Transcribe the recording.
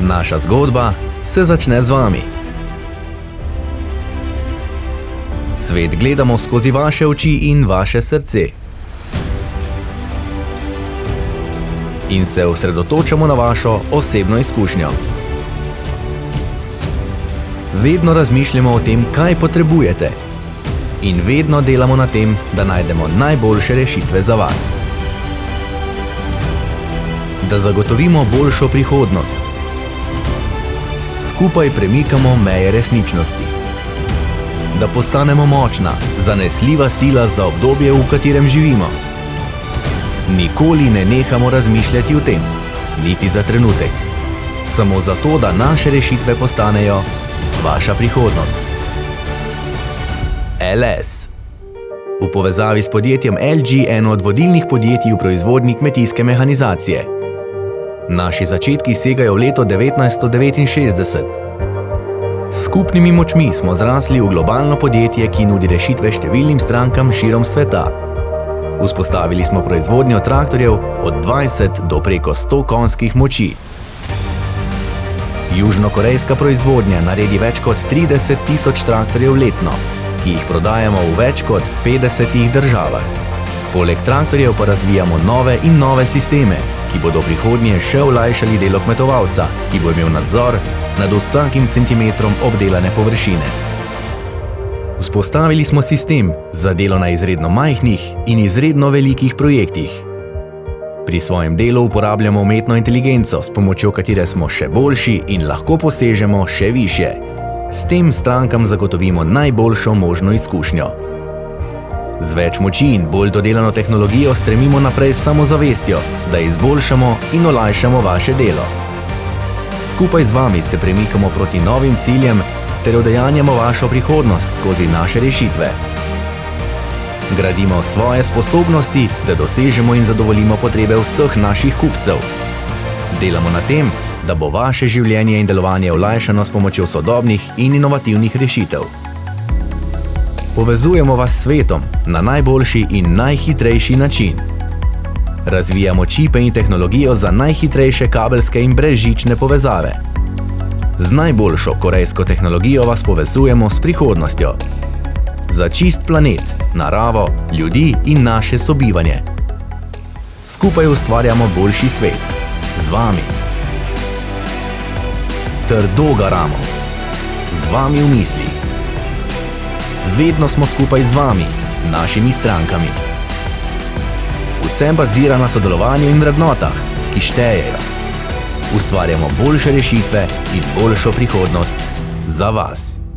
Naša zgodba se začne z vami. Svet gledamo skozi vaše oči in vaše srce. In se osredotočamo na vašo osebno izkušnjo. Vedno razmišljamo o tem, kaj potrebujete. In vedno delamo na tem, da najdemo najboljše rešitve za vas. Da zagotovimo boljšo prihodnost. Skupaj premikamo meje resničnosti. Da postanemo močna, zanesljiva sila za obdobje, v katerem živimo. Nikoli ne nehamo razmišljati o tem, niti za trenutek. Samo zato, da naše rešitve postanejo vaša prihodnost. LS. V povezavi s podjetjem LG, eno od vodilnih podjetij v proizvodnji kmetijske mehanizacije. Naši začetki segajo v leto 1969. S skupnimi močmi smo zrasli v globalno podjetje, ki nudi rešitve številnim strankam širom sveta. Vzpostavili smo proizvodnjo traktorjev od 20 do preko 100 konjskih moči. Južnokorejska proizvodnja naredi več kot 30.000 traktorjev letno, ki jih prodajamo v več kot 50 državah. Poleg traktorjev pa razvijamo nove in nove sisteme, ki bodo v prihodnje še olajšali delo kmetovalca, ki bo imel nadzor nad vsakim centimetrom obdelane površine. Vzpostavili smo sistem za delo na izredno majhnih in izredno velikih projektih. Pri svojem delu uporabljamo umetno inteligenco, s pomočjo katere smo še boljši in lahko posežemo še višje. S tem strankam zagotovimo najboljšo možno izkušnjo. Z več moči in bolj dodelano tehnologijo stremimo naprej s samozavestjo, da izboljšamo in olajšamo vaše delo. Skupaj z vami se premikamo proti novim ciljem ter udejanjamo vašo prihodnost skozi naše rešitve. Gradimo svoje sposobnosti, da dosežemo in zadovoljimo potrebe vseh naših kupcev. Delamo na tem, da bo vaše življenje in delovanje olajšano s pomočjo sodobnih in inovativnih rešitev. Povezujemo vas s svetom na najboljši in najhitrejši način. Razvijamo čipe in tehnologijo za najhitrejše kabelske in brezžične povezave. Z najboljšo korejsko tehnologijo vas povezujemo s prihodnostjo. Za čist planet, naravo, ljudi in naše sobivanje. Skupaj ustvarjamo boljši svet. Z vami. Trdo garamo. Z vami v mislih. Vedno smo skupaj z vami, našimi strankami. Vse bazira na sodelovanju in vrednotah, ki štejejo. Ustvarjamo boljše rešitve in boljšo prihodnost za vas.